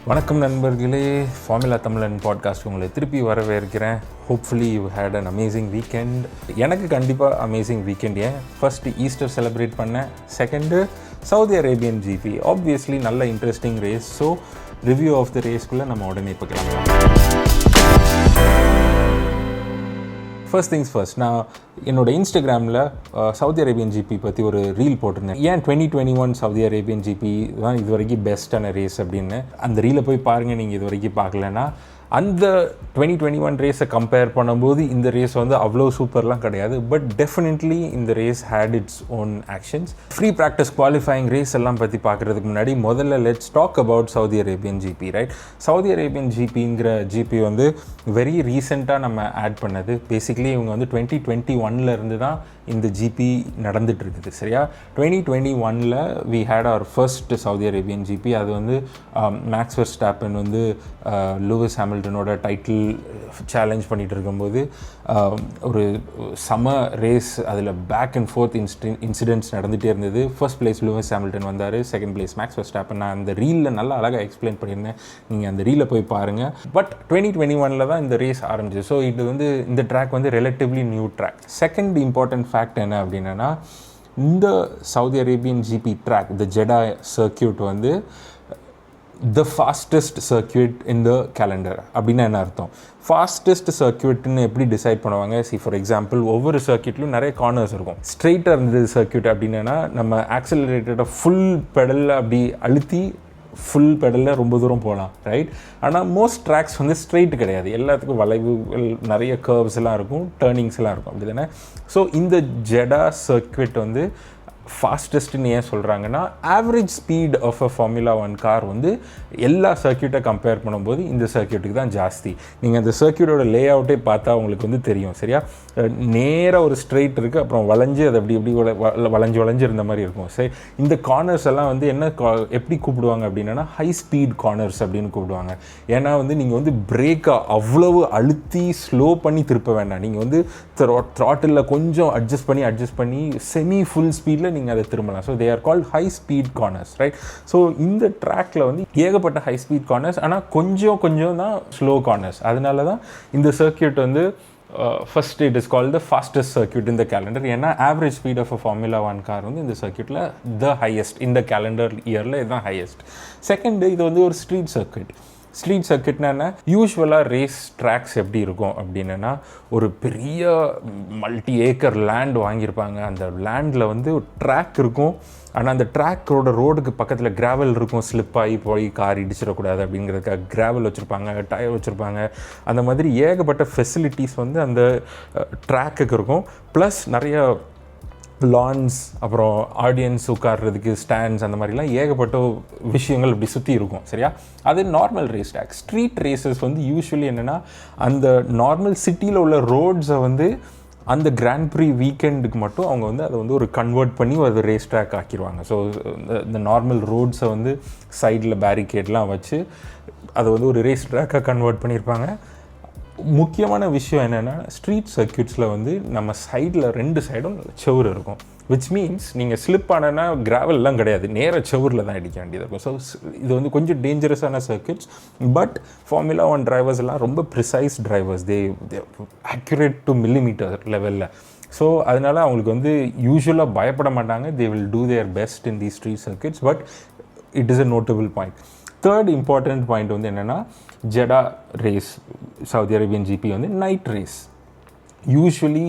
வணக்கம் நண்பர்களே, ஃபார்முலா தமிழன் பாட்காஸ்ட் உங்களை திருப்பி வரவேற்கிறேன். Hopefully you had an amazing weekend. எனக்கு கண்டிப்பாக amazing weekend. First Easter celebrate பண்ணேன். Second Saudi Arabian GP. Obviously நல்ல interesting race. So review of the ரேஸ்க்குள்ளே நம்ம உடனே பார்க்கலாம். ஃபர்ஸ்ட் திங்ஸ் ஃபர்ஸ்ட், நான் என்னோட இன்ஸ்டாகிராமில் சவுதி அரேபியன் ஜிபி பற்றி ஒரு ரீல் போட்டிருந்தேன். ஏன் 2021 சவுதி அரேபியன் ஜிபி தான் இது வரைக்கும் பெஸ்ட்டான ரேஸ் அப்படின்னு. அந்த ரீலை போய் பாருங்கள் நீங்கள் இது வரைக்கும் பார்க்கலன்னா. அந்த 2021 ரேஸை கம்பேர் பண்ணும்போது இந்த ரேஸ் வந்து அவ்வளோ சூப்பர்லாம் கிடையாது. பட் டெஃபினெட்லி இந்த race had its own actions. Free practice qualifying race எல்லாம் பற்றி பார்க்குறதுக்கு முன்னாடி முதல்ல let's talk about Saudi Arabian GP. Right, Saudi Arabian ஜிபிங்கிற ஜிபி வந்து வெரி ரீசெண்டாக நம்ம ஆட் பண்ணது. பேசிக்லி இவங்க வந்து 2021 இருந்து தான் இந்த ஜிபி நடந்துட்டு இருக்குது. சரியா, 2021 we had our first Saudi Arabian GP. அது வந்து மேக்ஸ் வெர்ஸ்டாப்பன் வந்து லூயிஸ் ஹாமில்டனோட டைட்டில் சேலஞ்ச் பண்ணிகிட்டு இருக்கும்போது ஒரு சம ரேஸ், அதில் பேக் அண்ட் ஃபோர்த் இன்சிடென்ட்ஸ் நடந்துகிட்டே இருந்தது. ஃபர்ஸ்ட் பிளேஸ் லூயிஸ் ஹாமில்டன் வந்தார், செகண்ட் பிளேஸ் மேக்ஸ் வெர்ஸ்டாப்பன். நான் அந்த ரீலில் நல்லா அழகாக எக்ஸ்பிளைன் பண்ணியிருந்தேன், நீங்கள் அந்த ரீலை போய் பாருங்கள். பட் 2021 தான் இந்த ரேஸ் ஆரம்பிச்சு. ஸோ இது வந்து இந்த ட்ராக் வந்து relatively new track. Second important fact என்ன அப்படின்னா, இந்த Saudi Arabian GP track, the Jeddah circuit வந்து the fastest circuit in the calendar. அப்படின்னா என்ன அர்த்தம்? ஃபாஸ்டஸ்ட் சர்க்கியூட்னு எப்படி டிசைட் பண்ணுவாங்க? ஃபார் எக்ஸாம்பிள், ஒவ்வொரு சர்க்கியூட்லையும் நிறைய கார்னர்ஸ் இருக்கும். ஸ்ட்ரெயிட்டாக இருந்தது சர்க்கியூட் அப்படின்னா நம்ம ஆக்சிலரேட்டரை ஃபுல் பெடலில் அப்படி அழுத்தி ஃபுல் பெடலில் ரொம்ப தூரம் போகலாம். ரைட், ஆனால் மோஸ்ட் ட்ராக்ஸ் வந்து ஸ்ட்ரெயிட் கிடையாது. எல்லாத்துக்கும் வளைவுகள், நிறைய கர்வ்ஸ் எல்லாம் இருக்கும், டேர்னிங்ஸ் எல்லாம் இருக்கும். அப்படி தானே? ஸோ இந்த ஜெடா சர்க்கியூட் வந்து ஃபாஸ்டஸ்ட்னு ஏன் சொல்கிறாங்கன்னா, average speed of a formula 1 car வந்து எல்லா சர்க்கியூட்டை கம்பேர் பண்ணும்போது இந்த சர்க்கியூட்டுக்கு தான் ஜாஸ்தி. நீங்கள் அந்த சர்க்கியூட்டோட லே அவுட்டே பார்த்தா உங்களுக்கு வந்து தெரியும். சரியா, நேராக ஒரு ஸ்ட்ரெயிட் இருக்குது, அப்புறம் வளைஞ்சு அது அப்படி இப்படி வளைஞ்சு இருந்த மாதிரி இருக்கும். சரி, இந்த கார்னர்ஸ் எல்லாம் வந்து என்ன எப்படி கூப்பிடுவாங்க அப்படின்னா ஹை ஸ்பீட் கார்னர்ஸ் அப்படின்னு கூப்பிடுவாங்க. ஏன்னா வந்து நீங்கள் வந்து பிரேக்கை அவ்வளவு அழுத்தி ஸ்லோ பண்ணி திருப்ப வேண்டாம். நீங்கள் வந்து த்ராட்டில் கொஞ்சம் அட்ஜஸ்ட் பண்ணி செமி ஃபுல் ஸ்பீடில் நீங்கள் அதை திரும்பலாம். So they are called high speed corners. Right, so இந்த ட்ராக்ல வந்து ஏகப்பட்ட ஹை ஸ்பீட் கார்னர்ஸ், ஆனால் கொஞ்சம் தான் ஸ்லோ கார்னர்ஸ். அதனால தான் இந்த சர்க்கியூட் வந்து first it is called the fastest circuit in the calendar. ஏன்னா average speed of formula 1 car வந்து இந்த சர்க்கியூட்டில் த ஹையஸ்ட் இந்த கேலண்டர் இயரில் இதுதான் ஹையஸ்ட். செகண்டு, இது வந்து ஒரு ஸ்ட்ரீட் சர்க்கியூட். ஸ்ட்ரீட் சர்க்கியூட்னா என்ன? யூஸ்வலாக ரேஸ் ட்ராக்ஸ் எப்படி இருக்கும் அப்படின்னா, ஒரு பெரிய மல்டி ஏக்கர் லேண்ட் வாங்கியிருப்பாங்க. அந்த லேண்டில் வந்து ஒரு ட்ராக் இருக்கும், ஆனால் அந்த ட்ராக்கோட ரோடுக்கு பக்கத்தில் கிராவல் இருக்கும். ஸ்லிப் ஆகி போய் கார் இடிச்சிடக்கூடாது அப்படிங்கிறதுக்காக கிராவல் வச்சுருப்பாங்க, டயர் வச்சுருப்பாங்க. அந்த மாதிரி ஏகப்பட்ட ஃபெசிலிட்டிஸ் வந்து அந்த ட்ராக்குக்கு இருக்கும். ப்ளஸ் நிறைய லான்ஸ், அப்புறம் ஆடியன்ஸ் உட்கார்றதுக்கு ஸ்டாண்ட்ஸ், அந்த மாதிரிலாம் ஏகப்பட்ட விஷயங்கள் இப்படி சுற்றி இருக்கும். சரியா, அது normal race track. Street races வந்து யூஸ்வலி என்னென்னா, அந்த நார்மல் சிட்டியில் உள்ள ரோட்ஸை வந்து அந்த கிராண்ட் ப்ரீ வீக்கெண்டுக்கு மட்டும் அவங்க வந்து அதை வந்து ஒரு கன்வெர்ட் பண்ணி ஒரு ரேஸ் ட்ராக் ஆக்கிடுவாங்க. ஸோ இந்த நார்மல் ரோட்ஸை வந்து சைடில் பேரிகேட்லாம் வச்சு அதை வந்து ஒரு ரேஸ் ட்ராக்காக கன்வெர்ட் பண்ணியிருப்பாங்க. முக்கியமான விஷயம் என்னென்னா, ஸ்ட்ரீட் சர்க்கியூட்ஸில் வந்து நம்ம சைடில் 2 சைடும் செவுரு இருக்கும். விச் மீன்ஸ் நீங்கள் ஸ்லிப் ஆனனா கிராவல்லாம் கிடையாது, நேராக செவுரில் தான் அடிக்க வேண்டியது இருக்கும். ஸோ இது வந்து கொஞ்சம் டேஞ்சரஸான சர்க்கியூட்ஸ். பட் ஃபார்முலா 1 டிரைவர்ஸ் எல்லாம் ரொம்ப precise drivers. They accurate to millimetre லெவலில். ஸோ அதனால் அவங்களுக்கு வந்து யூஸ்வலாக பயப்பட மாட்டாங்க. They will do their best in the street circuits. But it is a notable point. Third important point வந்து என்னென்னா, ஜெடா ரேஸ் சவுதி அரேபியன் ஜிபி வந்து night race. Usually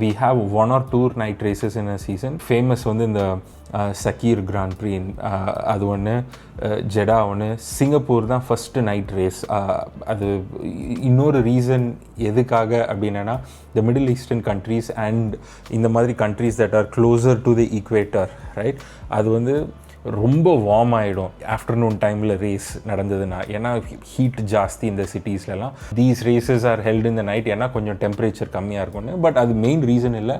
we have 1 or 2 night races in a season. Famous வந்து இந்த Shakeer grand pre, அது ஒன்று, ஜெடா ஒன்று, Singapore தான் first night race. அது இன்னொரு ரீசன் எதுக்காக அப்படின்னா, the middle eastern countries and இந்த மாதிரி countries that are closer to the equator. Right, அது வந்து ரொம்ப வார்ம் ஆகிடும் ஆஃப்டர்நூன் டைமில் ரேஸ் நடந்ததுன்னா. ஏன்னா ஹீட் ஜாஸ்தி இந்த சிட்டிஸ்லலாம். These races are held in the night, ஏன்னா கொஞ்சம் டெம்பரேச்சர் கம்மியாக இருக்கும்னு. பட் அது மெயின் ரீசன் இல்லை.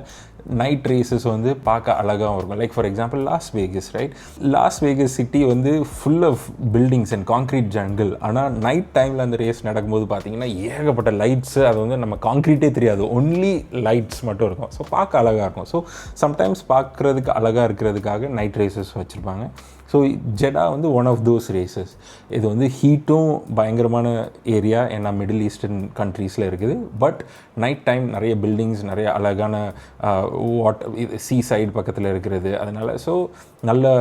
நைட் ரேசஸ் வந்து பார்க்க அழகாகவும் இருக்கும். Like for example Las Vegas, right? Las Vegas city வந்து full of buildings and concrete jungle. ஆனால் நைட் டைமில் அந்த ரேஸ் நடக்கும்போது பார்த்தீங்கன்னா ஏகப்பட்ட லைட்ஸு, அது வந்து நம்ம கான்க்ரீட்டே தெரியாது, ஒன்லி லைட்ஸ் மட்டும் இருக்கும். ஸோ பார்க்க அழகாக இருக்கும். ஸோ சம்டைம்ஸ் பார்க்குறதுக்கு அழகாக இருக்கிறதுக்காக நைட் ரேசஸ் வச்சுருப்பாங்க. ஸோ ஜெடா வந்து ஒன் ஆஃப் தோஸ் ரேசஸ். இது வந்து ஹீட்டும் பயங்கரமான ஏரியா, ஏன்னா மிடில் ஈஸ்டர்ன் கண்ட்ரீஸில் இருக்குது. பட் நைட் டைம் நிறைய பில்டிங்ஸ், நிறைய அழகான சீ சைடு பக்கத்தில் இருக்கிறது, அதனால் ஸோ நல்ல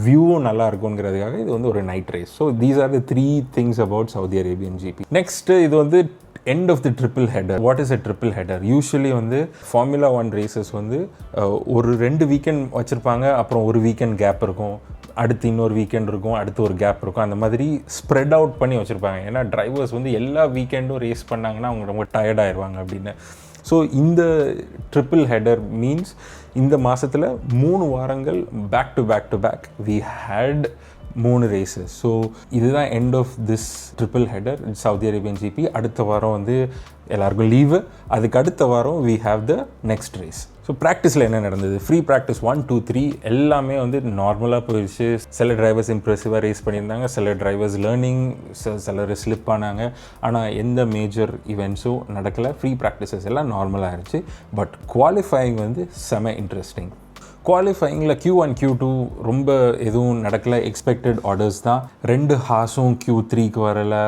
வியூவும் நல்லா இருக்குங்கிறதுக்காக இது வந்து ஒரு night race. So these are the 3 things about Saudi Arabian GB. Next இது வந்து end of the triple header. What is a triple header? Usually வந்து Formula 1 races வந்து ஒரு 2 வீக்கெண்ட் வச்சுருப்பாங்க, அப்புறம் ஒரு வீக்கெண்ட் கேப் இருக்கும், அடுத்து இன்னொரு வீக்கெண்ட் இருக்கும், அடுத்து ஒரு கேப் இருக்கும். அந்த மாதிரி ஸ்ப்ரெட் அவுட் பண்ணி வச்சுருப்பாங்க. ஏன்னா டிரைவர்ஸ் வந்து எல்லா வீக்கெண்டும் ரேஸ் பண்ணாங்கன்னா அவங்க ரொம்ப டயர்ட் ஆயிடுவாங்க அப்படின்னு. ஸோ இந்த ட்ரிப்பிள் ஹெடர் மீன்ஸ் இந்த மாதத்தில் 3 வாரங்கள் back to back we had 3 races. So இதுதான் end of this triple header Saudi Arabian GP. அடுத்த வாரம் வந்து எல்லாருக்கும் லீவு, அதுக்கு அடுத்த வாரம் we have the next race. So ப்ராக்டிஸில் என்ன நடந்தது? ஃப்ரீ ப்ராக்டிஸ் 1, 2, 3 எல்லாமே வந்து நார்மலாக போயிடுச்சு. சில டிரைவர்ஸ் இம்ப்ரெசிவாக ரேஸ் பண்ணியிருந்தாங்க, சில டிரைவர்ஸ் லேர்னிங், சிலர் ஸ்லிப் ஆனாங்க. ஆனால் எந்த மேஜர் ஈவெண்ட்ஸும் நடக்கலை. ஃப்ரீ ப்ராக்டிசஸ் எல்லாம் நார்மலாக இருந்துச்சு. பட் குவாலிஃபையிங் வந்து செம இன்ட்ரெஸ்டிங். குவாலிஃபையிங்கில் Q1, Q2 ரொம்ப எதுவும் நடக்கலை. எக்ஸ்பெக்டட் ஆர்டர்ஸ் தான். 2 ஹாஸும் Q3க்கு வரலை,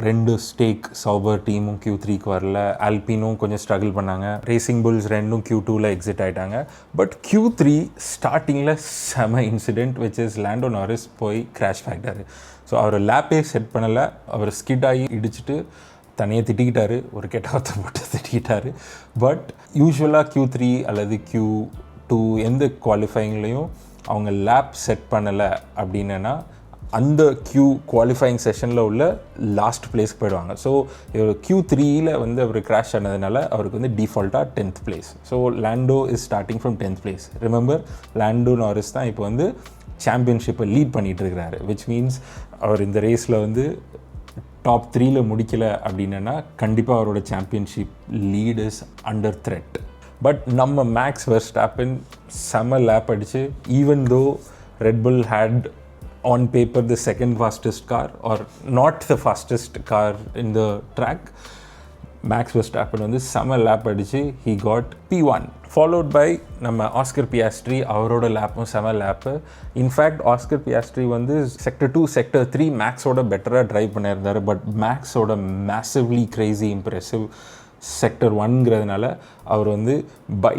2 ஸ்டேக் சௌபர் டீமும் Q3க்கு வரல, ஆல்பினும் கொஞ்சம் ஸ்ட்ரகிள் பண்ணாங்க, ரேசிங் புல்ஸ் 2ம் Q2வில் எக்ஸிட் ஆகிட்டாங்க. பட் Q3 ஸ்டார்டிங்கில் செம incident which is Lando Naris போய் கிராஷ் ஆகிட்டார். ஸோ அவர் லேப்பே செட் பண்ணலை, அவர் ஸ்கிட் ஆகி இடிச்சிட்டு தனியாக திட்டிக்கிட்டார், ஒரு கெட்டவத்தை போட்டு திட்டிக்கிட்டார். பட் யூஸ்வலாக Q3 அல்லது Q2 எந்த குவாலிஃபைங்லேயும் அவங்க லேப் செட் பண்ணலை அப்படின்னா அந்த குவாலிஃபைங் செஷனில் உள்ள லாஸ்ட் பிளேஸ்க்கு போயிடுவாங்க. ஸோ இவர் Q3யில் வந்து அவர் கிராஷ் ஆனதுனால அவருக்கு வந்து டிஃபால்ட்டாக 10th place. So Lando is starting from 10th place. Remember, Lando Naris தான் இப்போ வந்து சாம்பியன்ஷிப்பை லீட் பண்ணிகிட்டு இருக்கிறாரு. விச் மீன்ஸ் அவர் இந்த ரேஸில் வந்து டாப் 3ல் முடிக்கலை அப்படின்னா கண்டிப்பாக அவரோட championship lead is under threat. But நம்ம மேக்ஸ் வெர்ஸ்டாப்பன் செம லேப் அடிச்சு, even though Red Bull had on paper the second fastest car or not the fastest car in the track, Max Verstappen வந்து செம lap அடிச்சு he got P1 followed by நம்ம Oscar Piastri. அவரோட லேப்பும் செம lap. In fact Oscar Piastri வந்து sector 2 sector 3 மேக்ஸோட பெட்டராக ட்ரைவ் பண்ணியிருந்தார். பட் மேக்ஸோட மேசிவ்லி கிரேசி இம்ப்ரெசிவ் செக்டர் 1ங்கிறதுனால அவர் வந்து பை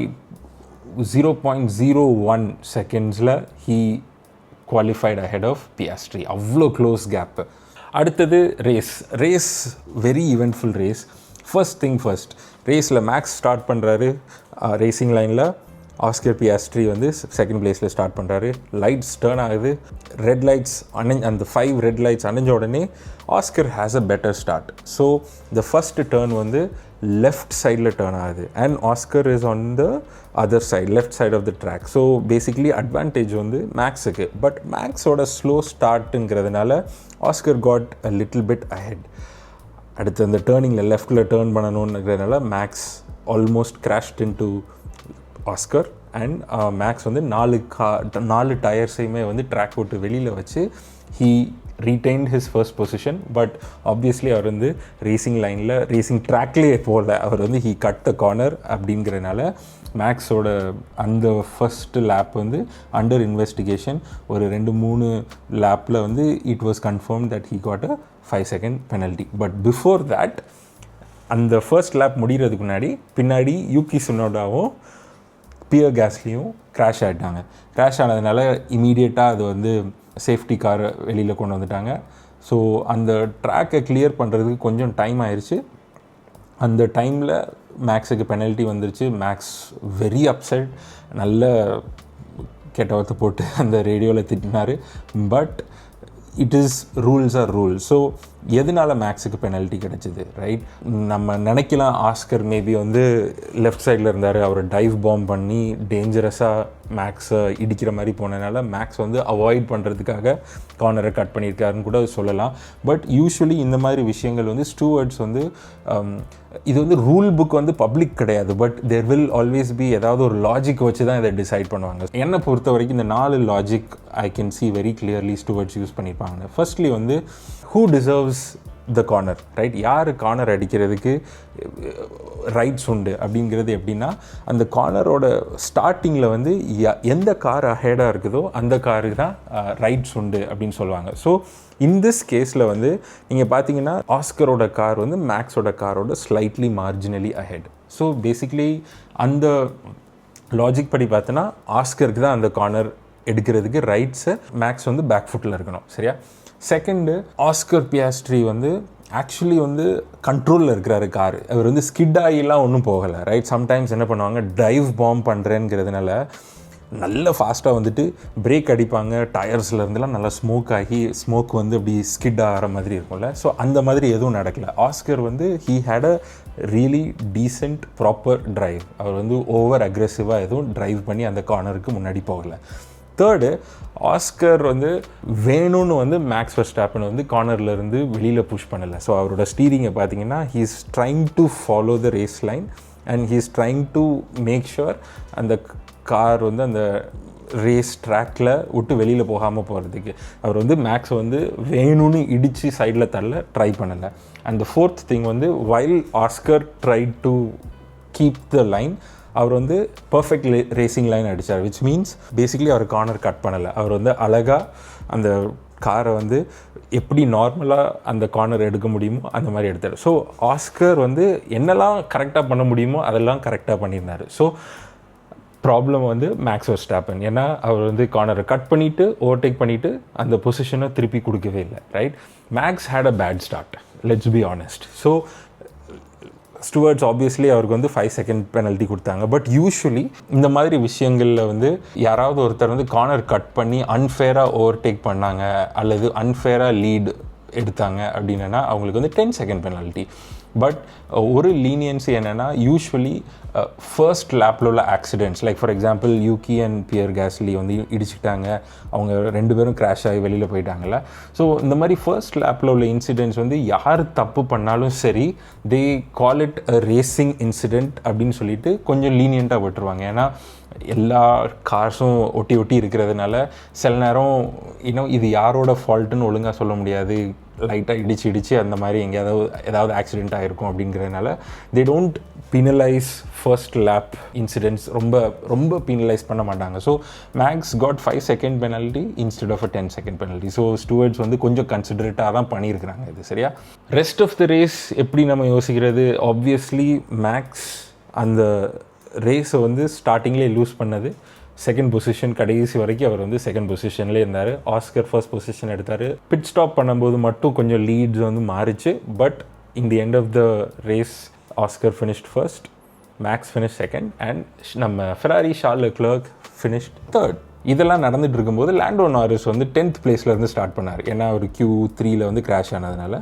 0.01 செகண்ட்ஸில் he qualified ahead of Piastri. அவ்வளோ க்ளோஸ் கேப்பு. அடுத்தது race very eventful race. First thing first, ரேஸில் மேக்ஸ் ஸ்டார்ட் பண்ணுறாரு. ரேசிங் லைனில் ஆஸ்கர் பியாஸ்ட்ரி வந்து செகண்ட் பிளேஸில் ஸ்டார்ட் பண்ணுறாரு. லைட்ஸ் டேர்ன் ஆகுது, ரெட் லைட்ஸ் அந்த 5 ரெட் லைட்ஸ் அணைஞ்ச உடனே Oscar has a better start. So the first turn வந்து லெஃப்ட் சைடில் டேர்ன் ஆகுது and Oscar is on the other side, left side of the track. So basically advantage வந்து மேக்ஸுக்கு. But மேக்ஸோட slow ஸ்டார்ட்டுங்கிறதுனால Oscar got a little bit ahead. அடுத்து அந்த டேர்னிங்கில் லெஃப்டில் டேர்ன் பண்ணணுங்கிறதுனால Max almost crashed in to Oscar. And Max வந்து 4 டயர்ஸையுமே வந்து ட்ராக் விட்டு வெளியில் வச்சு he retained his first position. But obviously அவர் வந்து ரேசிங் லைனில் ரேசிங் ட்ராக்லேயே போகல, அவர் வந்து he cut the corner அப்படிங்கிறதுனால மேக்ஸோட அந்த ஃபர்ஸ்ட் லேப் வந்து அண்டர் இன்வெஸ்டிகேஷன். ஒரு 2-3 லேப்பில் வந்து it was confirm that he got a 5 second penalty. But before that அந்த ஃபர்ஸ்ட் லேப் முடிகிறதுக்கு பின்னாடி யூகி சுனோடாவும் பியர் கேஸ்லியும் கிராஷ் ஆகிட்டாங்க. கிராஷ் ஆனதுனால இமீடியட்டாக அது வந்து சேஃப்டி காரை வெளியில் கொண்டு வந்துட்டாங்க. ஸோ அந்த ட்ராக்கை கிளியர் பண்ணுறதுக்கு கொஞ்சம் டைம் ஆயிடுச்சு. அந்த டைமில் மேக்ஸுக்கு பெனல்ட்டி வந்துருச்சு. மேக்ஸ் வெரி அப்செட், நல்ல கெட்டவத்தை போட்டு அந்த ரேடியோவில் திட்டினார். But it is rules are rules. So எதனால மேக்ஸுக்கு பெனல்ட்டி கிடச்சிது, ரைட்? நம்ம நினைக்கலாம் ஆஸ்கர் மேபி வந்து லெஃப்ட் சைடில் இருந்தார், அவர் டைவ் பாம் பண்ணி டேஞ்சரஸாக மேக்ஸை இடிக்கிற மாதிரி போனதுனால மேக்ஸ் வந்து அவாய்ட் பண்ணுறதுக்காக கார்னரை கட் பண்ணியிருக்காருன்னு கூட சொல்லலாம். பட் யூஸ்வலி இந்த மாதிரி விஷயங்கள் வந்து ஸ்டூவர்ட்ஸ் வந்து இது வந்து ரூல் புக் வந்து பப்ளிக் கிடையாது, but there will always be ஏதாவது ஒரு லாஜிக் வச்சு தான் இதை டிசைட் பண்ணுவாங்க. என்னை பொறுத்த வரைக்கும் இந்த 4 logic I can see very clearly stewards use பண்ணியிருப்பாங்க. ஃபர்ஸ்ட்லி வந்து who deserves the corner, right? யார் கார்னர் அடிக்கிறதுக்கு ரைட்ஸ் உண்டு அப்படிங்கிறது எப்படின்னா, அந்த கார்னரோட ஸ்டார்டிங்கில் வந்து எந்த கார் அஹெடாக இருக்குதோ அந்த காருக்கு தான் ரைட்ஸ் உண்டு அப்படின்னு சொல்லுவாங்க. ஸோ இன் திஸ் கேஸில் வந்து நீங்கள் பார்த்தீங்கன்னா ஆஸ்கரோட கார் வந்து மேக்ஸோட காரோட slightly marginally ahead. So basically அந்த லாஜிக் படி பார்த்தோன்னா ஆஸ்கருக்கு தான் அந்த கார்னர் எடுக்கிறதுக்கு ரைட்ஸை, மேக்ஸ் வந்து பேக் ஃபுட்டில் இருக்கணும். சரியா? செகண்டு, ஆஸ்கர் பியாஸ்ட்ரி வந்து ஆக்சுவலி வந்து கண்ட்ரோலில் இருக்கிறாரு கார். அவர் வந்து ஸ்கிட் ஆகிலாம் ஒன்றும் போகலை, ரைட்? சம்டைம்ஸ் என்ன பண்ணுவாங்க, டைவ் பாம் பண்ணுறேங்கிறதுனால நல்ல ஃபாஸ்ட்டாக வந்துட்டு பிரேக் அடிப்பாங்க, டயர்ஸில் இருந்துலாம் நல்லா ஸ்மோக் ஆகி ஸ்மோக் வந்து அப்படி ஸ்கிட் ஆகிற மாதிரி இருக்கும்ல. ஸோ அந்த மாதிரி எதுவும் நடக்கலை. ஆஸ்கர் வந்து he had a really decent proper drive. அவர் வந்து ஓவர் அக்ரெசிவாக எதுவும் ட்ரைவ் பண்ணி அந்த கார்னருக்கு முன்னாடி போகலை. தேர்டு, ஆஸ்கர் வந்து வேணும்னு வந்து மேக்ஸ் வெர்ஸ்டாப்பன் வந்து கார்னர்லேருந்து வெளியில் புஷ் பண்ணலை. ஸோ அவரோட ஸ்டீரிங்கை பார்த்தீங்கன்னா he is trying to follow the race line and he is trying to make sure அந்த கார் வந்து அந்த ரேஸ் ட்ராக்கில் விட்டு வெளியில் போகாமல் போகிறதுக்கு அவர் வந்து மேக்ஸை வந்து வேணும்னு இடித்து சைடில் தள்ள ட்ரை பண்ணலை. அண்ட் த ஃபோர்த் திங் வந்து while Oscar try to keep the line, அவர் வந்து பர்ஃபெக்ட் ரேசிங் லைன் அடித்தார். விச் மீன்ஸ் பேசிக்லி அவர் கார்னர் கட் பண்ணலை. அவர் வந்து அழகாக அந்த காரை வந்து எப்படி நார்மலாக அந்த கார்னர் எடுக்க முடியுமோ அந்த மாதிரி எடுத்தார். ஸோ ஆஸ்கர் வந்து என்னெல்லாம் கரெக்டாக பண்ண முடியுமோ அதெல்லாம் கரெக்டாக பண்ணியிருந்தார். ஸோ ப்ராப்ளம் வந்து மேக்ஸ் வெர்ஸ்டாப்பன். ஏன்னா அவர் வந்து கார்னரை கட் பண்ணிவிட்டு ஓவர்டேக் பண்ணிவிட்டு அந்த பொசிஷனை திருப்பி கொடுக்கவே இல்லை, right? Max had a bad start, let's be honest. So stewards obviously அவருக்கு வந்து 5 செகண்ட் பெனல்ட்டி கொடுத்தாங்க. பட் யூஸ்வலி இந்த மாதிரி விஷயங்களில் வந்து யாராவது ஒருத்தர் வந்து கார்னர் கட் பண்ணி அன்ஃபேராக ஓவர்டேக் பண்ணாங்க அல்லது அன்ஃபேராக லீடு எடுத்தாங்க அப்படின்னா அவங்களுக்கு வந்து 10 செகண்ட் பெனல்ட்டி. பட் ஒரு லீனியன்சி என்னென்னா, யூஸ்வலி ஃபர்ஸ்ட் லேப்பில் உள்ள accidents, like for example Yuki and Pierre Gasly வந்து இடிச்சுக்கிட்டாங்க, அவங்க 2 பேரும் கிராஷ் ஆகி வெளியில் போயிட்டாங்கல்ல. ஸோ இந்த மாதிரி ஃபர்ஸ்ட் லேப்பில் உள்ள இன்சிடென்ட்ஸ் வந்து யார் தப்பு பண்ணாலும் சரி, they call it a racing incident அப்படின்னு சொல்லிட்டு கொஞ்சம் லீனியண்ட்டாக விட்டுருவாங்க. ஏன்னா எல்லா கார்ஸும் ஒட்டி ஒட்டி இருக்கிறதுனால சில நேரம் இன்னும் இது யாரோட ஃபால்ட்டுன்னு ஒழுங்காக சொல்ல முடியாது, லைட்டாக இடிச்சு அந்த மாதிரி ஏதாவது ஆக்சிடெண்ட் ஆகிருக்கும் அப்படிங்கிறதுனால they don't penalise first lap incidents, ரொம்ப பீனலைஸ் பண்ண மாட்டாங்க. So Max got 5 second penalty instead of a 10 second penalty. So stewards வந்து கொஞ்சம் கன்சிடரேட்டாக தான் பண்ணியிருக்கிறாங்க இது, சரியா? ரெஸ்ட் ஆஃப் த ரேஸ் எப்படி நம்ம யோசிக்கிறது, ஆப்வியஸ்லி மேக்ஸ் அந்த ரேஸை வந்து ஸ்டார்டிங்லேயே லூஸ் பண்ணது. செகண்ட் பொசிஷன் கடைசி வரைக்கும் அவர் வந்து செகண்ட் பொசிஷன்லேயே இருந்தார். ஆஸ்கர் ஃபர்ஸ்ட் பொசிஷன் எடுத்தார். பிட் ஸ்டாப் பண்ணும்போது மட்டும் கொஞ்சம் லீட்ஸ் வந்து மாறிச்சு. But in the end of the race Oscar finished first, Max finish second and நம்ம Ferrari Charles Leclerc finished third. இதெல்லாம் நடந்துட்டு இருக்கும்போது லாண்டோ நாரிஸ் வந்து 10th பிளேஸ்லேருந்து ஸ்டார்ட் பண்ணார். ஏன்னா அவர் Q3 வந்து கிராஷ் ஆனதுனால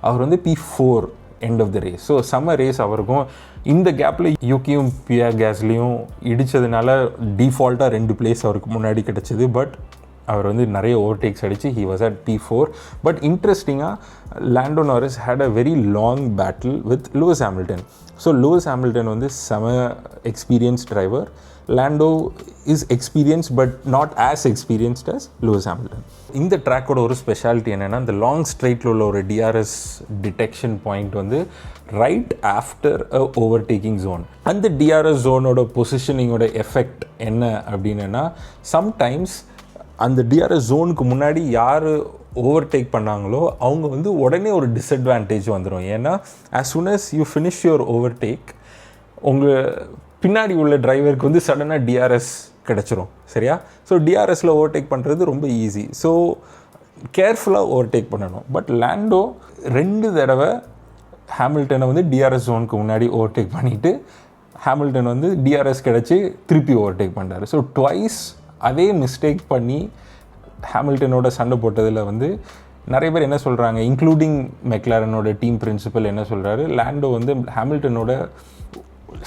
அவர் வந்து P4 end of the race. So சம்ம ரேஸ் அவருக்கும். இந்த கேப்பில் யூகியும் பியர் கேஸ்லியும் இடித்ததுனால டிஃபால்ட்டாக 2 பிளேஸ் அவருக்கு முன்னாடி கிடச்சிது. பட் அவர் வந்து நிறைய ஓவர்டேக்ஸ் அடித்து he was at P4. But இன்ட்ரெஸ்டிங்காக Lando Norris had a very long battle with Lewis Hamilton. So Lewis Hamilton வந்து செம experience driver. Lando is experience but not as experienced as Lewis Hamilton. இந்த ட்ராக்கோட ஒரு speciality என்னென்னா, இந்த long ஸ்ட்ரைட்டில் உள்ள ஒரு டிஆர்எஸ் டிடெக்ஷன் பாயிண்ட் வந்து right after a overtaking zone. அந்த டிஆர்எஸ் ஜோனோட பொசிஷனிங்கோட எஃபெக்ட் என்ன அப்படின்னா, சம்டைம்ஸ் அந்த டிஆர்எஸ் ஜோனுக்கு முன்னாடி யார் ஓவர்டேக் பண்ணாங்களோ அவங்க வந்து உடனே ஒரு டிஸ்அட்வான்டேஜ் வந்துடும். ஏன்னா as soon as you finish your overtake, உங்கள் பின்னாடி உள்ள டிரைவருக்கு வந்து சடனாக டிஆர்எஸ் கிடச்சிரும், சரியா? ஸோ டிஆர்எஸில் ஓவர்டேக் பண்ணுறது ரொம்ப ஈஸி. ஸோ கேர்ஃபுல்லாக ஓவர்டேக் பண்ணணும். பட் லாண்டோ 2 தடவை ஹாமில்டனை வந்து டிஆர்எஸ் ஜோனுக்கு முன்னாடி ஓவர்டேக் பண்ணிவிட்டு ஹாமில்டன் வந்து டிஆர்எஸ் கிடச்சி திருப்பி ஓவர்டேக் பண்ணுறாரு. ஸோ ட்வைஸ் அதே மிஸ்டேக் பண்ணி ஹாமில்டனோட சண்டை போட்டதில் வந்து நிறைய பேர் என்ன சொல்கிறாங்க, இன்க்ளூடிங் மெக்லாரனோட டீம் பிரின்சிபல் என்ன சொல்கிறாரு, லாண்டோ வந்து ஹாமில்டனோட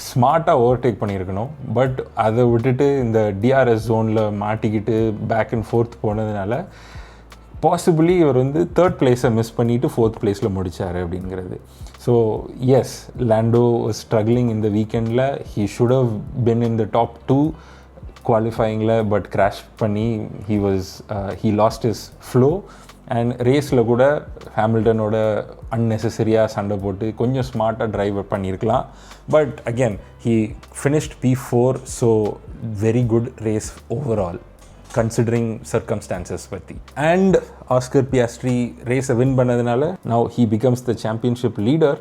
ஸ்மார்ட்டாக ஓவர்டேக் பண்ணியிருக்கணும், பட் அதை விட்டுட்டு இந்த டிஆர்எஸ் ஜோனில் மாட்டிக்கிட்டு பேக் அண்ட் ஃபோர்த் போனதுனால பாசிபிளி இவர் வந்து தேர்ட் பிளேஸை மிஸ் பண்ணிவிட்டு ஃபோர்த் பிளேஸில் முடித்தார் அப்படிங்கிறது. So yes, Lando was struggling இந்த வீக்கெண்டில். He should have been in the top 2 குவாலிஃபையிங்கில், பட் கிராஷ் பண்ணி he lost his flow. And ரேஸில் கூட ஹாமில்டனோட அன்னெசரியாக சண்டை போட்டு கொஞ்சம் ஸ்மார்ட்டாக ட்ரைவ் பண்ணியிருக்கலாம். But again he finished P4, so very good race overall considering circumstances பற்றி. அண்ட் ஆஸ்கர் பியாஸ்ட்ரி ரேஸை வின் பண்ணதுனால now he becomes the championship leader.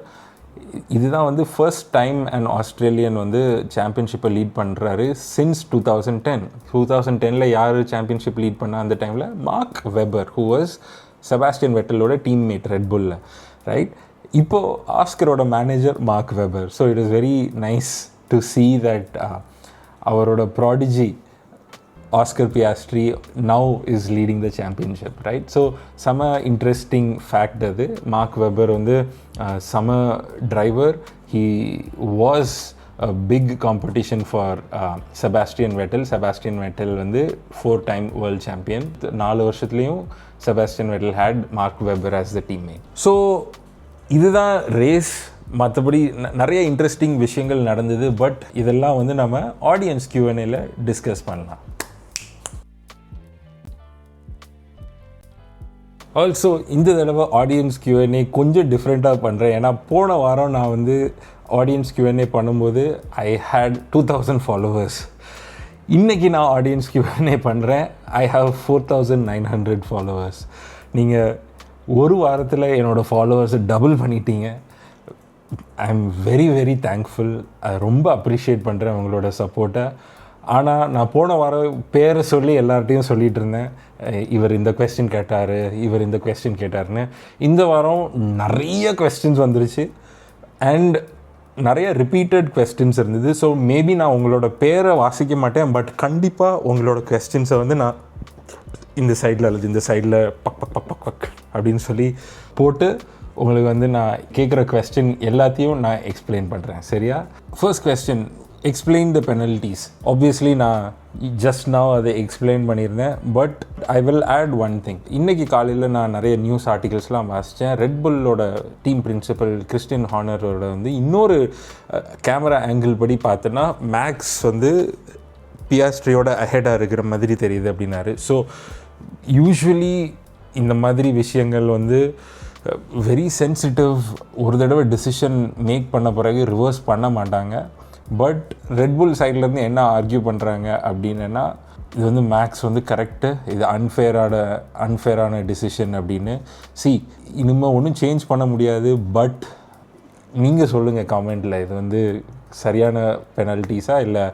இதுதான் வந்து ஃபர்ஸ்ட் டைம் அண்ட் ஆஸ்திரேலியன் வந்து சாம்பியன்ஷிப்பை லீட் பண்ணுறாரு சின்ஸ் 2010. 2010 யார் சாம்பியன்ஷிப் லீட் பண்ண அந்த டைமில் Mark Webber, who was Sebastian வெட்டலோட டீம்மேட் ரெட் புல்ல, ரைட்? இப்போது ஆஸ்கரோட manager Mark Webber. So it is very nice to see that அவரோட ப்ராடிஜி Oscar Piastri now is leading the championship, right? So sama interesting fact adu. Mark Webber வந்து sama driver. He was a big competition for Sebastian Vettel. Sebastian Vettel வந்து 4-time world champion. 4 வருஷத்துலயும் Sebastian Vettel had Mark Webber as the teammate. So இதுதான் race. மற்றபடி நிறைய interesting விஷயங்கள் நடந்தது, but இதெல்லாம் வந்து நம்ம ஆடியன்ஸ் Q&Aல டிஸ்கஸ் பண்ணலாம். ஆல்சோ இந்த தடவை ஆடியன்ஸ் Q&A கொஞ்சம் டிஃப்ரெண்ட்டாக பண்ணுறேன். ஏன்னா போன வாரம் நான் வந்து ஆடியன்ஸ் Q&A பண்ணும்போது ஐ ஹேட் 2000 ஃபாலோவர்ஸ். இன்றைக்கி நான் ஆடியன்ஸ் Q&A பண்ணுறேன், ஐ ஹாவ் 4900 ஃபாலோவர்ஸ். நீங்கள் ஒரு வாரத்தில் என்னோடய ஃபாலோவர்ஸை டபுள் பண்ணிட்டீங்க. I am very very thankful. ரொம்ப அப்ரிஷியேட் பண்ணுறேன் உங்களோட சப்போர்ட்டை. ஆனால் நான் போன வாரம் பேரை சொல்லி எல்லார்ட்டையும் சொல்லிகிட்டு இருந்தேன், இவர் இந்த கொஸ்டின் கேட்டார், இவர் இந்த கொஸ்டின் கேட்டார்னு. இந்த வாரம் நிறைய கொஸ்டின்ஸ் வந்துருச்சு அண்ட் நிறைய ரிப்பீட்டட் கொஸ்டின்ஸ் இருந்தது. ஸோ மேபி நான் உங்களோட பேரை வாசிக்க மாட்டேன், பட் கண்டிப்பாக உங்களோட கொஸ்டின்ஸை வந்து நான் இந்த சைடில் அல்லது இந்த சைடில் buck buck buck buck buck அப்படின்னு சொல்லி போட்டு உங்களுக்கு வந்து நான் கேட்குற கொஸ்டின் எல்லாத்தையும் நான் எக்ஸ்பிளைன் பண்ணுறேன், சரியா? First question, explain the penalties. Obviously நான் just now அதை எக்ஸ்பிளைன் பண்ணியிருந்தேன், but I will add one thing. இன்றைக்கி காலையில் நான் நிறைய நியூஸ் ஆர்டிகல்ஸ்லாம் வாசித்தேன். ரெட் புல்லோட டீம் பிரின்சிபல் கிறிஸ்டியன் ஹார்னரோட வந்து இன்னொரு கேமரா ஆங்கிள் படி பார்த்தோன்னா மேக்ஸ் வந்து பியாஸ்ட்ரியோட அஹெடாக இருக்கிற மாதிரி தெரியுது அப்படின்னாரு. ஸோ யூஸ்வலி இந்த மாதிரி விஷயங்கள் வந்து வெரி சென்சிட்டிவ். ஒரு தடவை டிசிஷன் மேக் பண்ண பிறகு ரிவர்ஸ் பண்ண மாட்டாங்க. பட் ரெட்புல் சைட்லேருந்து என்ன ஆர்கியூ பண்ணுறாங்க அப்படின்னா, இது வந்து மேக்ஸ் வந்து கரெக்டு, இது அன்ஃபேரான டிசிஷன் அப்படின்னு. இனிமேல் ஒன்றும் சேஞ்ச் பண்ண முடியாது. பட் நீங்கள் சொல்லுங்கள் கமெண்ட்டில், இது வந்து சரியான பெனல்ட்டிஸா இல்லை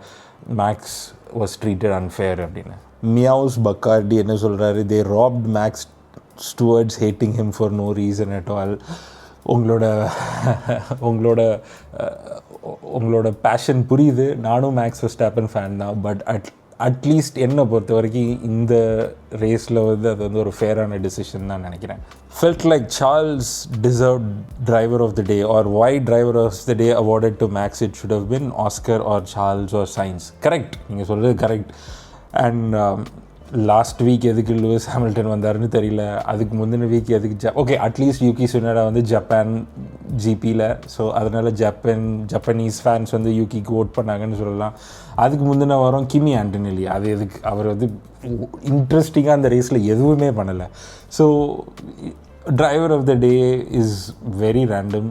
மேக்ஸ் வாஸ் ட்ரீட்டட் அன்ஃபேர் அப்படின்னு. மியாவுஸ் பக்கார்டி என்ன சொல்கிறாரு, they robbed Max stewards hating him for no reason at all. உங்களோட பேஷன் புரியுது. நானும் மேக்ஸ் வெர்ஸ்டாப்பன் ஃபேன் தான். பட் அட்லீஸ்ட் என்னை பொறுத்த வரைக்கும் இந்த ரேஸில் வந்து அது வந்து ஒரு ஃபேரான டிசிஷன் தான் நினைக்கிறேன். Felt like Charles deserve driver of the day, or why driver of the day awarded to Max. It should have been Oscar or Charles or Sainz. Correct, நீங்கள் சொல்கிறது கரெக்ட். அண்ட் லாஸ்ட் வீக் எதுக்கு Lewis Hamilton வந்தாருன்னு தெரியல. அதுக்கு முந்தின week எதுக்கு okay at least Yuki சுனோடா வந்து Japan ஜிபியில். So அதனால் ஜப்பனீஸ் ஃபேன்ஸ் வந்து யூகிக்கு ஓட் பண்ணாங்கன்னு சொல்லலாம். அதுக்கு முந்தின வாரம் கிமி ஆண்டனெல்லி, அது எதுக்கு அவர் வந்து இன்ட்ரெஸ்டிங்காக அந்த ரேஸில் எதுவுமே பண்ணலை. So driver of the day is very random.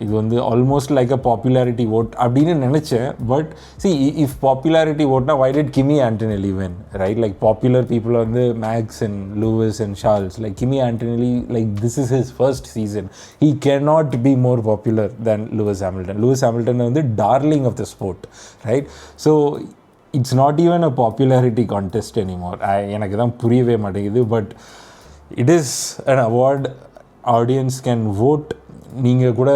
இது வந்து almost like a popularity vote அப்படின்னு நினச்சேன். பட் இஃப் பாப்புலாரிட்டி ஓட்னா why did Kimi Antonelli win, ரைட்? லைக் பாப்புலர் பீப்புள் வந்து Max and Lewis and Charles. Like Kimi Antonelli, like this is his first season. He cannot be more popular than Lewis Hamilton. Lewis Hamilton வந்து darling of the sport, right? So it's not even a popularity contest anymore. எனக்கு தான் புரியவே மாட்டேங்குது. But it is an award, audience can vote. நீங்கள் கூட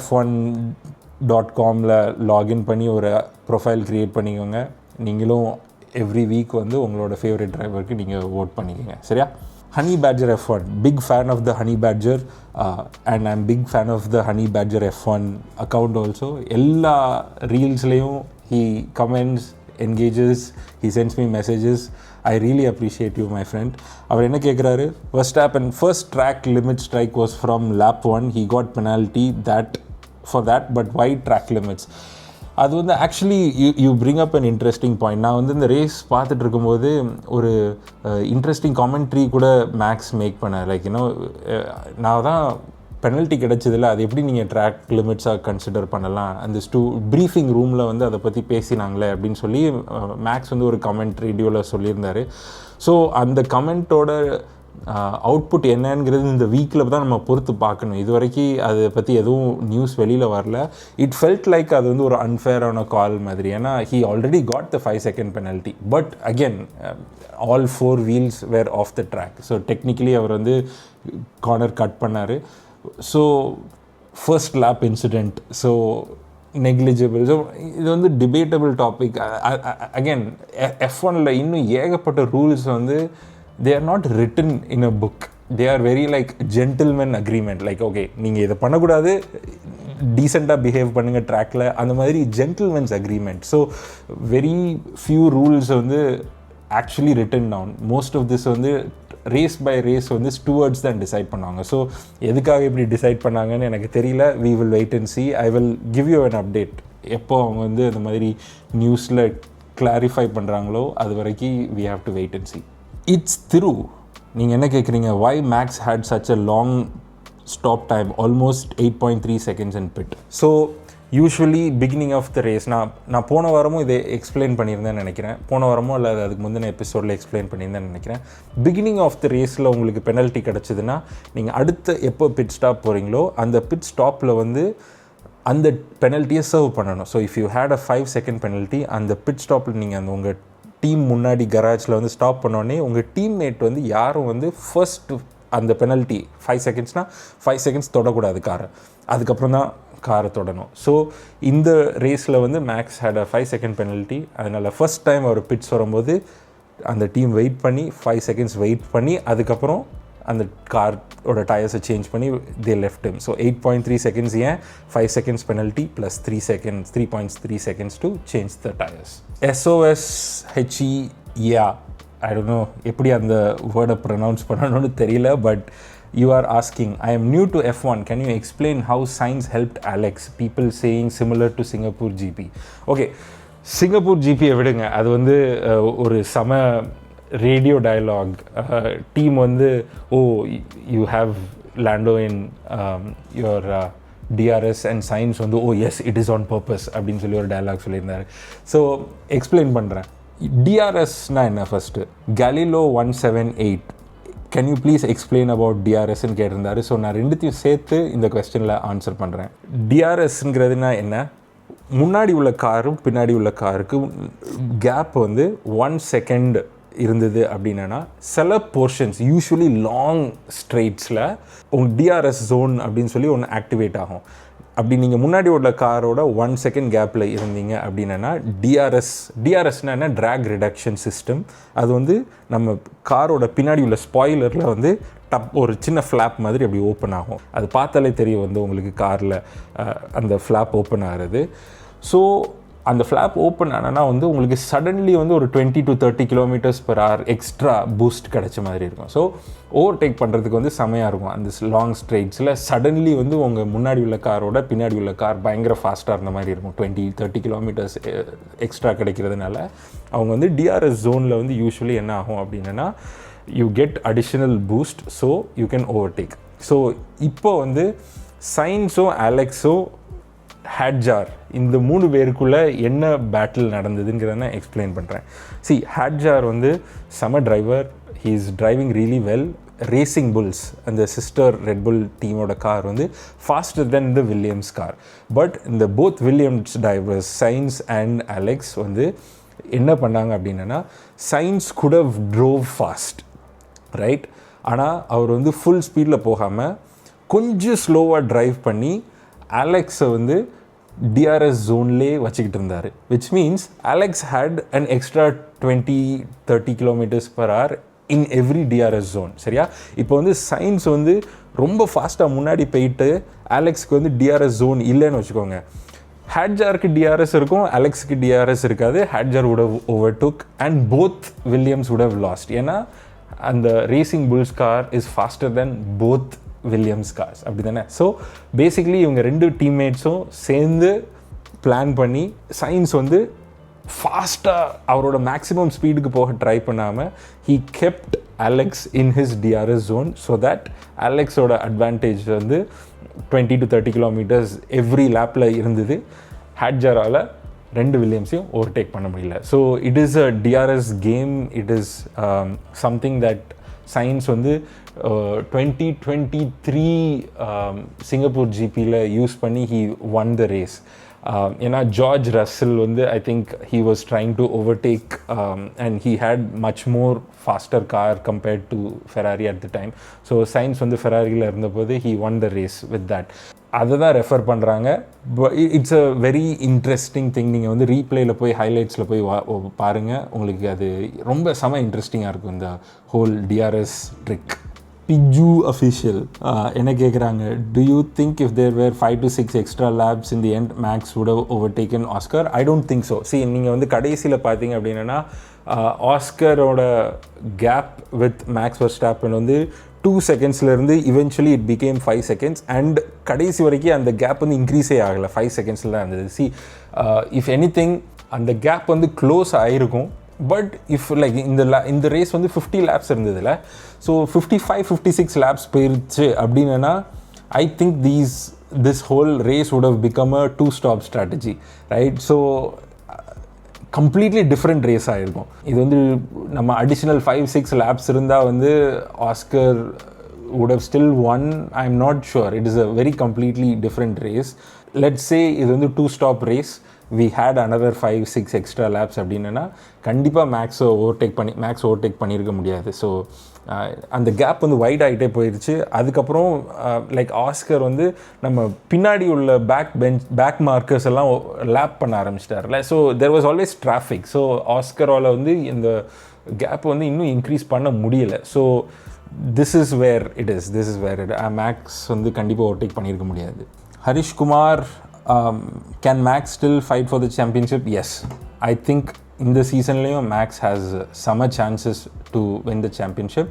f1.comல login பண்ணி ஒரு profile create பண்ணிக்கோங்க. நீங்களும் எவ்ரி வீக் வந்து உங்களோட ஃபேவரட் டிரைவருக்கு நீங்கள் ஓட் பண்ணிக்கோங்க, சரியா? Honey Badger F1, big fan of the Honey Badger, and I'm big fan of the Honey Badger F1 account also. Ella reels layum he comments, engages, he sends me messages. I really appreciate you, my friend. அவர் என்ன கேட்குறாரு, Verstappen first track limit strike was from lap 1, he got penalty for that, but why track limits? அது வந்து actually you bring up and interesting point. நான் வந்து இந்த race பார்த்துட்டு இருக்கும்போது ஒரு இன்ட்ரெஸ்டிங் காமெண்ட்ரி கூட மேக்ஸ் மேக் பண்ணேன். லைக் யூனோ, நான் தான் பெனல்ட்டி கிடச்சதில்ல, அது எப்படி நீங்கள் ட்ராக் லிமிட்ஸாக கன்சிடர் பண்ணலாம், அந்த ப்ரீஃபிங் ரூமில் வந்து அதை பற்றி பேசினாங்களே அப்படின்னு சொல்லி மேக்ஸ் வந்து ஒரு கமெண்ட் ரேடியோவில் சொல்லியிருந்தார். ஸோ அந்த கமெண்ட்டோட அவுட்புட் என்னங்கிறது இந்த வீக்கில் தான் நம்ம பொறுத்து பார்க்கணும். இது வரைக்கும் அதை பற்றி எதுவும் நியூஸ் வெளியில் வரல. இட் ஃபெல்ட் லைக் அது வந்து ஒரு அன்ஃபேரான கால் மாதிரி. ஏன்னா he already got the 5 second penalty, but again all 4 wheels were off the track. So technically அவர் வந்து கார்னர் கட் பண்ணார். So first lap incident, so negligible. So இது வந்து டிபேட்டபிள் டாபிக். அகெயின் F1ல் இன்னும் ஏகப்பட்ட ரூல்ஸ் வந்து they are not written in a book. They are very like gentleman agreement. Like okay, நீங்கள் இதை பண்ணக்கூடாது, டீசெண்டாக பிஹேவ் பண்ணுங்கள் ட்ராக்கில், அந்த மாதிரி gentlemen's agreement. So very few rules வந்து actually written down. Most of this வந்து ரேஸ் பை ரேஸ் வந்து ஸ்டூவர்ட்ஸ் தான் டிசைட் பண்ணுவாங்க. ஸோ எதுக்காக இப்படி டிசைட் பண்ணாங்கன்னு எனக்கு தெரியல. we will wait and see. I will give you an update. எப்போ அவங்க வந்து அந்த மாதிரி நியூஸில் கிளாரிஃபை பண்ணுறாங்களோ அது வரைக்கும் we have to wait and see. It's Thiru, நீங்கள் என்ன கேட்குறீங்க, why Max had such a long stop time, almost 8.3 seconds in pit. So usually beginning of the race, நான் போன வாரமும் இதை எக்ஸ்பிளைன் பண்ணியிருந்தேன்னு நினைக்கிறேன். போன வாரமோ இல்லை அதுக்கு முந்தின எபிசோடில் எக்ஸ்பிளைன் பண்ணியிருந்தேன்னு நினைக்கிறேன். பிகினிங் ஆஃப் த ரேஸில் உங்களுக்கு பெனல்ட்டி கிடச்சிதுன்னா நீங்கள் அடுத்த எப்போ பிட் ஸ்டாப் போகிறீங்களோ அந்த பிட் ஸ்டாப்பில் வந்து அந்த பெனல்ட்டியை சர்வ் பண்ணணும். So if you had a 5 second penalty, அந்த பிட் ஸ்டாப்பில் நீங்கள் அந்த உங்கள் டீம் முன்னாடி கராஜில் வந்து ஸ்டாப் பண்ணோடனே உங்கள் டீம்மேட் வந்து யாரும் வந்து ஃபர்ஸ்ட் அந்த பெனல்ட்டி 5 செகண்ட்ஸ்னால் 5 செகண்ட்ஸ் தொடக்கூடாது காரை, அதுக்கப்புறம் தான் காரை தொடணும். ஸோ இந்த ரேஸில் வந்து Max had a 5 second penalty. அதனால் ஃபர்ஸ்ட் டைம் அவர் பிட்ஸ் வரும்போது அந்த டீம் வெயிட் பண்ணி 5 செகண்ட்ஸ் வெயிட் பண்ணி அதுக்கப்புறம் அந்த காரோட டயர்ஸை சேஞ்ச் பண்ணி they left him. So 8.3 seconds ஏன் 5 seconds penalty plus 3.3 seconds to change the tyres. SOSHE, yeah, I don't know எப்படி அந்த வேர்டை ப்ரொனவுன்ஸ் பண்ணணும்னு தெரியல. But you are asking, I am new to F1, can you explain how Sainz helped Alex? People saying similar to Singapore GP. Okay, Singapore ஜிபியை விடுங்க, அது வந்து ஒரு சம ரேடியோ டயலாக். டீம் வந்து you have Lando in your DRS and Sainz வந்து yes it is on purpose அப்படின்னு சொல்லி ஒரு டயலாக் சொல்லியிருந்தார். ஸோ எக்ஸ்பிளைன் பண்ணுறேன். டிஆர்எஸ்னால் என்ன first? Galileo 178, can you please explain about டிஆர்எஸ்ன்னு கேட்டிருந்தாரு. ஸோ நான் ரெண்டுத்தையும் சேர்த்து இந்த கொஸ்டினில் ஆன்சர் பண்ணுறேன். டிஆர்எஸ்ங்கிறதுனா என்ன? முன்னாடி உள்ள காரும் பின்னாடி உள்ள காருக்கு கேப் வந்து 1 செகண்ட் இருந்தது அப்படின்னா சில போர்ஷன்ஸ் யூஸ்வலி லாங் ஸ்ட்ரெயிட்ஸில் உங்கள் டிஆர்எஸ் ஜோன் அப்படின்னு சொல்லி ஒன்று ஆக்டிவேட் ஆகும். அப்படி நீங்கள் முன்னாடி உள்ள காரோட 1 செகண்ட் கேப்பில் இருந்தீங்க அப்படின்னா டிஆர்எஸ்னா என்ன? Track reduction system. அது வந்து நம்ம காரோட பின்னாடி உள்ள ஸ்பாயிலரில் வந்து ஒரு சின்ன ஃப்ளாப் மாதிரி அப்படி ஓப்பன் ஆகும். அது பார்த்தாலே தெரியும் வந்து உங்களுக்கு காரில் அந்த ஃப்ளாப் ஓப்பன் ஆகிறது. ஸோ அந்த ஃப்ளாப் ஓப்பன் ஆனால் வந்து உங்களுக்கு சடன்லி வந்து ஒரு 20 to 30 km/h எக்ஸ்ட்ரா பூஸ்ட் கிடைச்ச மாதிரி இருக்கும். ஸோ ஓவர்டேக் பண்ணுறதுக்கு வந்து செமையாக இருக்கும். அந்த லாங் ஸ்ட்ரெயிட்ஸில் சடன்லி வந்து உங்கள் முன்னாடி உள்ள காரோட பின்னாடி உள்ள கார் பயங்கர ஃபாஸ்ட்டாக இருந்த மாதிரி இருக்கும். 20-30 km எக்ஸ்ட்ரா கிடைக்கிறதுனால அவங்க வந்து டிஆர்எஸ் ஜோனில் வந்து யூஸ்வலி என்ன ஆகும் அப்படின்னா you get additional boost, so you can overtake. So இப்போ வந்து சைன்ஸோ அலெக்ஸோ ஹேட்ஜார் இந்த 3 பேருக்குள்ளே என்ன பேட்டில் நடந்ததுங்கிறத எக்ஸ்பிளைன் பண்ணுறேன். ஹேட்ஜார் வந்து செம driver, he is driving really well. Racing Bulls அந்த சிஸ்டர் ரெட் புல் டீமோட கார் வந்து faster then the Williams car. But இந்த both Williams drivers Sainz and Alex வந்து என்ன பண்ணாங்க அப்படின்னா Sainz could have drove fast, right? ஆனால் அவர் வந்து ஃபுல் ஸ்பீடில் போகாமல் கொஞ்சம் ஸ்லோவாக ட்ரைவ் பண்ணி அலெக்ஸை வந்து டிஆர்எஸ் ஜோன்லேயே வச்சுக்கிட்டு இருந்தார். Which means Alex had an extra 20-30 km/h in every DRS zone. சரியா? இப்போ வந்து சைன்ஸ் வந்து ரொம்ப ஃபாஸ்ட்டாக முன்னாடி போயிட்டு அலெக்ஸ்க்கு வந்து DRS zone இல்லைன்னு வச்சுக்கோங்க. ஹேட்ஜாருக்கு DRS இருக்கும், அலெக்ஸுக்கு DRS இருக்காது. ஹேட்ஜார் would have overtook and both Williams would have lost. ஏன்னா அந்த Racing Bulls car is faster then both Williams cars, அப்படி தானே? ஸோ பேசிக்லி இவங்க 2 டீம்மேட்ஸும் சேர்ந்து பிளான் பண்ணி சைன்ஸ் வந்து ஃபாஸ்ட்டாக அவரோட மேக்ஸிமம் ஸ்பீடுக்கு போக ட்ரை பண்ணாமல் he kept Alex in his DRS zone so that அலெக்ஸோட அட்வான்டேஜ் வந்து 20 to 30 kilometers எவ்ரி லேப்பில் இருந்தது. ஹேட்ஜரால் 2 வில்லியம்ஸையும் ஓவர்டேக் பண்ண முடியல. So it is a DRS game. It is something that Sainz வந்து 2023 சிங்கப்பூர் ஜிபியில் யூஸ் பண்ணி ஹீ ஒன் த ரேஸ். ஏன்னா George Russell வந்து I think he was trying to overtake and he had much more faster car compared to Ferrari at the time. So Sainz வந்து ஃபெராரியில் இருந்தபோது he won the race with that. அதை தான் refer பண்ணுறாங்க. It's a very interesting thing. நீங்கள் வந்து ரீப்ளேயில் போய் ஹைலைட்ஸில் போய் பாருங்கள், உங்களுக்கு அது ரொம்ப செம இன்ட்ரெஸ்டிங்காக இருக்கும் இந்த whole DRS trick. Biju official என்ன கேட்குறாங்க, do you think if there were 5 to 6 extra laps in the end Max would have overtaken Oscar? I don't think so. நீங்கள் வந்து கடைசியில் பார்த்தீங்க அப்படின்னா ஆஸ்கரோட கேப் வித் மேக்ஸ் வெர்ஸ்டாப்பன் வந்து 2 secondsலேருந்து eventually it became 5 seconds and கடைசி வரைக்கும் அந்த கேப் வந்து இன்க்ரீஸே ஆகலை, 5 secondsல தான் இருந்தது. இஃப் எனி திங் அந்த கேப் வந்து க்ளோஸ் ஆகிருக்கும். பட் இஃப் லைக் இந்த ரேஸ் வந்து 50 laps இருந்ததில்ல, ஸோ 55-56 laps போயிருச்சு அப்படின்னா I think this whole race would have become a 2-stop strategy, right? So completely different race ஆகிருக்கும். இது வந்து நம்ம அடிஷ்னல் 5-6 laps இருந்தால் வந்து Oscar would have still won. I'm not sure. It is a very completely different race. Let's say இது வந்து 2-stop race. We had another 5-6 extra laps அப்படின்னா கண்டிப்பாக மேக்ஸ் ஓவர்டேக் பண்ணியிருக்க முடியாது. ஸோ அந்த கேப் வந்து வைட் ஆகிட்டே போயிடுச்சு. அதுக்கப்புறம் லைக் ஆஸ்கர் வந்து நம்ம பின்னாடி உள்ள பேக் மார்க்கர்ஸ் எல்லாம் லேப் பண்ண ஆரம்பிச்சிட்டார்ல. So there was always traffic. So ஆஸ்கரால் வந்து இந்த கேப் வந்து இன்னும் இன்க்ரீஸ் பண்ண முடியலை. So this is where it Max வந்து கண்டிப்பாக ஓவர்டேக் பண்ணியிருக்க முடியாது. Harishkumar, can Max still fight for the championship? Yes, I think in the season Max has some chances to win the championship.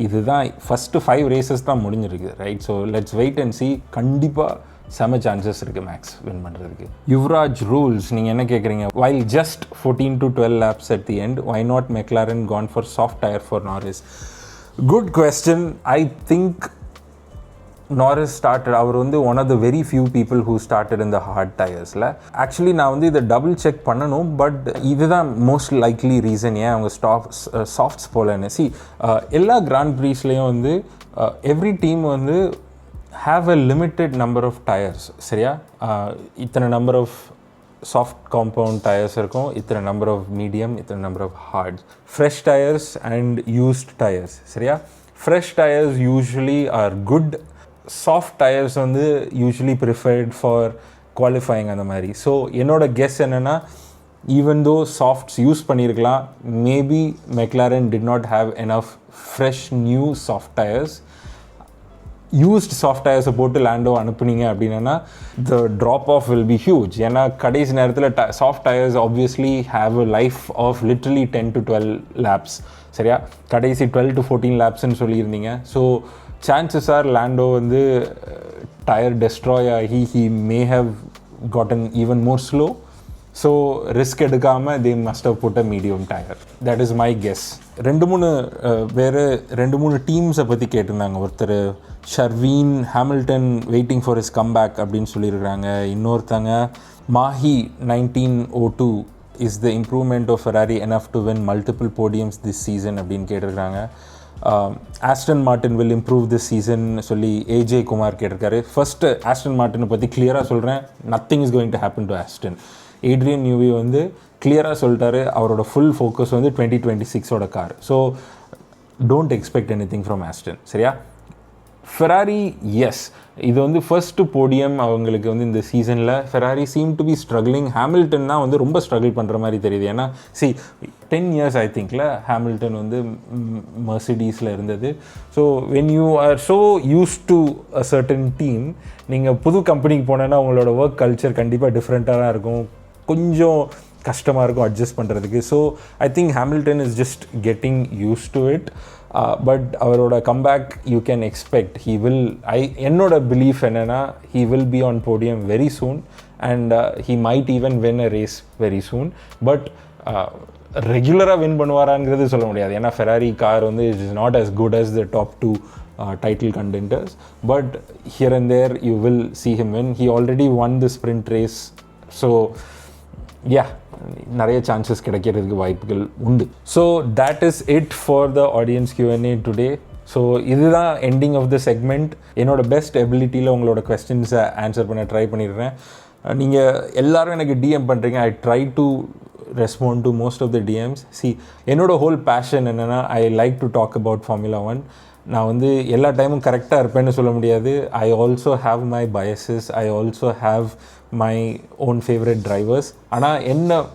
இதுதான் ஃபஸ்ட்டு 5 races தான் முடிஞ்சிருக்கு, right? So let's wait and see. கண்டிப்பாக செம chances இருக்குது maths win பண்ணுறதுக்கு. Yuvraj rules, நீங்கள் என்ன கேட்குறீங்க? while just 14 to 12 laps at the end, why not McLaren gone for soft tire for Norris? Good question. I think Norris started, அவர் வந்து one of the very few people who started in the hard டயர்ஸில். Actually நான் வந்து இதை double check பண்ணணும், but இதுதான் most likely reason ஏன் அவங்க சாஃப்ட்ஸ் போலன்னு. எல்லா கிராண்ட் ப்ரீஸ்லேயும் வந்து எவ்ரி டீம் வந்து have a limited number of tyres, சரியா? இத்தனை number of soft compound tyres இருக்கும், இத்தனை நம்பர் ஆஃப் மீடியம், இத்தனை number of hard. Fresh tyres and used tyres, சரியா? Fresh tyres usually R good. Soft tyres வந்து usually preferred for qualifying அந்த மாதிரி. So என்னோட கெஸ் என்னென்னா, ஈவன் தோ சாஃப்ட்ஸ் யூஸ் பண்ணியிருக்கலாம், maybe McLaren did not have enough fresh new soft tyres. Used soft டயர்ஸை போட்டு Lando அனுப்புனீங்க அப்படின்னா the drop off will be huge. ஏன்னா கடைசி நேரத்தில் soft tyres obviously have a life of literally 10 to 12 laps, சரியா? கடைசி 12 to 14 lapsன்னு சொல்லியிருந்தீங்க. ஸோ chances are Lando வந்து டயர் டெஸ்ட்ராய் ஆகி he may have gotten even more slow. So risk எடுக்காமல் they must have put a medium tire. That is my guess. 2-3 டீம்ஸை பற்றி கேட்டிருந்தாங்க. ஒருத்தர் Sharveen Hamilton waiting for his comeback அப்படின்னு சொல்லியிருக்கிறாங்க. இன்னொருத்தங்க Mahi 1902 is the improvement of Ferrari enough to win multiple podiums this season அப்படின்னு கேட்டிருக்கிறாங்க. Aston Martin will improve this season சொல்லி ஏஜே குமார் கேட்டிருக்காரு. ஃபர்ஸ்ட் ஆஸ்டன் மார்டினை பற்றி கிளியராக சொல்கிறேன், nothing is going to happen to Aston. Adrian Newey வந்து கிளியராக சொல்லிட்டாரு, அவரோட ஃபுல் ஃபோக்கஸ் வந்து 2026 car. So don't expect anything from Aston, சரியா? Ferrari, yes. இது வந்து ஃபர்ஸ்ட் போடியம் அவங்களுக்கு வந்து இந்த சீசனில். Ferrari seem to be struggling. Hamilton தான் வந்து ரொம்ப ஸ்ட்ரகிள் பண்ணுற மாதிரி தெரியுது. ஏன்னா 10 years ஐ திங்க்கில் ஹாமில்டன் வந்து மெர்சிடிஸில் இருந்தது. So when you are so use to a certain team, நீங்கள் புது கம்பெனிக்கு போனேன்னா உங்களோட ஒர்க் கல்ச்சர் கண்டிப்பாக டிஃப்ரெண்ட்டாக தான் இருக்கும், கொஞ்சம் கஷ்டமாக இருக்கும் அட்ஜஸ்ட் பண்ணுறதுக்கு. So I think Hamilton is just getting use to it. But அவரோட கம்பேக் யூ கேன் எக்ஸ்பெக்ட். என்னோட பிலீஃப் என்னென்னா he will be on podium very soon and he might even win a race very soon. But ரெகுலராக win பண்ணுவாராங்கிறது சொல்ல முடியாது. ஏன்னா Ferrari car வந்து it is not as good as the top 2 title contenders. But here and there you will see him win. He already won the sprint race. So yeah, நிறைய chances கிடைக்கிறதுக்கு வாய்ப்புகள் உண்டு. So that is it for the audience Q&A today. So இதுதான் ending of the segment. என்னோட best எபிலிட்டியில் உங்களோட கொஸ்டின்ஸை answer பண்ண try பண்ணிடுறேன். நீங்கள் எல்லோரும் எனக்கு டிஎம் பண்ணுறீங்க. I try to respond to most of the DMs. என்னோட ஹோல் பேஷன் என்னென்னா I like to talk about Formula 1. நான் வந்து எல்லா டைமும் கரெக்டாக இருப்பேன்னு சொல்ல முடியாது. I also have my biases. I also have my own favourite drivers. ஆனால்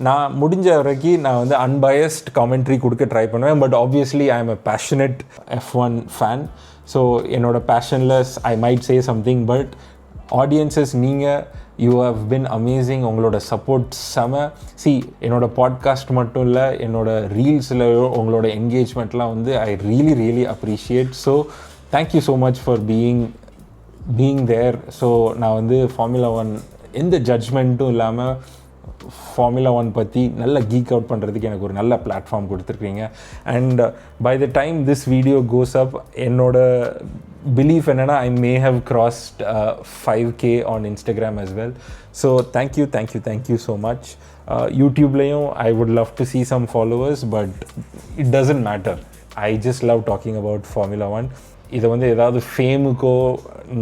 நான் முடிஞ்ச வரைக்கும் நான் வந்து அன்பயஸ்ட் காமெண்ட்ரி கொடுக்க ட்ரை பண்ணுவேன். But obviously I am a passionate F1 fan. So என்னோட பேஷன்லெஸ் I might say something. But audiences நீங்கள் யூ ஹவ் பின் அமேசிங். உங்களோட சப்போர்ட் செம. என்னோட பாட்காஸ்ட் மட்டும் இல்லை, என்னோட ரீல்ஸ்லையோ உங்களோட என்கேஜ்மெண்ட்லாம் வந்து I really appreciate. So thank you so much for being there. So நான் வந்து Formula 1 எந்த ஜட்ஜ்மெண்ட்டும் இல்லாமல் Formula 1 பற்றி நல்ல கீக் அவுட் பண்ணுறதுக்கு எனக்கு ஒரு நல்ல பிளாட்ஃபார்ம் கொடுத்துருக்கீங்க. And by the time this video goes up, என்னோட பிலீஃப் என்னென்னா I may have crossed 5K on Instagram as well. So thank you so much. யூடியூப்லேயும் I would love to see some followers, but it doesn't matter. I just love talking about Formula 1. இதை வந்து ஏதாவது ஃபேமுக்கோ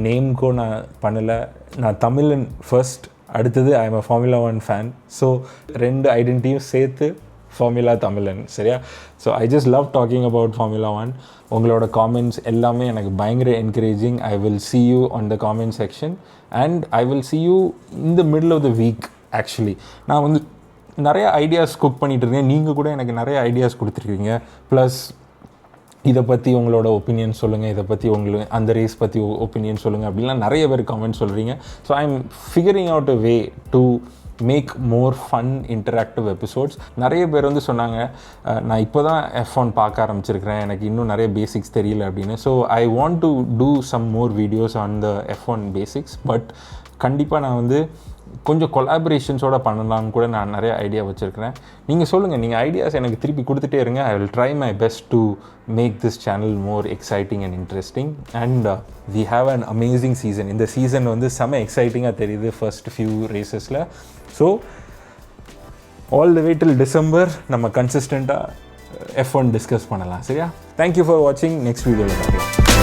நேம்க்கோ நான் பண்ணலை. நான் தமிழன் first, அடுத்தது ஐ am a Formula 1 fan. So 2 ஐடென்டிட்டியும் சேர்த்து ஃபார்முலா தமிழன், சரியா? So I just love talking about Formula 1. உங்களோட காமெண்ட்ஸ் எல்லாமே எனக்கு பயங்கர encouraging. I will see you on the comment section and I will see you in the middle of the week. Actually நான் வந்து நிறைய ஐடியாஸ் குக் பண்ணிகிட்டு இருக்கேன். நீங்கள் கூட எனக்கு நிறைய ஐடியாஸ் கொடுத்துருக்கீங்க. ப்ளஸ் இதை பற்றி உங்களோட ஒப்பீனியன் சொல்லுங்கள், இதை பற்றி உங்களுக்கு அந்த ரேஸ் பற்றி ஒப்பீனியன் சொல்லுங்கள் அப்படின்லாம் நிறைய பேர் கமெண்ட் சொல்கிறீங்க. So I am figuring out a way to make more fun interactive episodes. நிறைய பேர் வந்து சொன்னாங்க நான் இப்போ தான் F1 பார்க்க ஆரம்பிச்சிருக்கிறேன், எனக்கு இன்னும் நிறைய பேசிக்ஸ் தெரியல அப்படின்னு. So I want to do some more videos on the F1 basics. But கண்டிப்பாக நான் வந்து கொஞ்சம் கொலாபரேஷன்ஸோடு பண்ணலான்னு கூட நான் நிறைய ஐடியா வச்சுருக்கிறேன். நீங்கள் சொல்லுங்கள், நீங்கள் ஐடியாஸ் எனக்கு திருப்பி கொடுத்துட்டே இருங்க. I will try my best to make this channel more exciting and interesting. And we have an amazing season. இந்த சீசன் வந்து செம எக்ஸைட்டிங்காக தெரியுது ஃபர்ஸ்ட் ஃபியூ ரேசஸில். So all the way till December நம்ம கன்சிஸ்டண்ட்டாக F1 டிஸ்கஸ் பண்ணலாம், சரியா? தேங்க்யூ ஃபார் வாட்சிங். நெக்ஸ்ட் வீடியோவில் பார்க்கலாம்.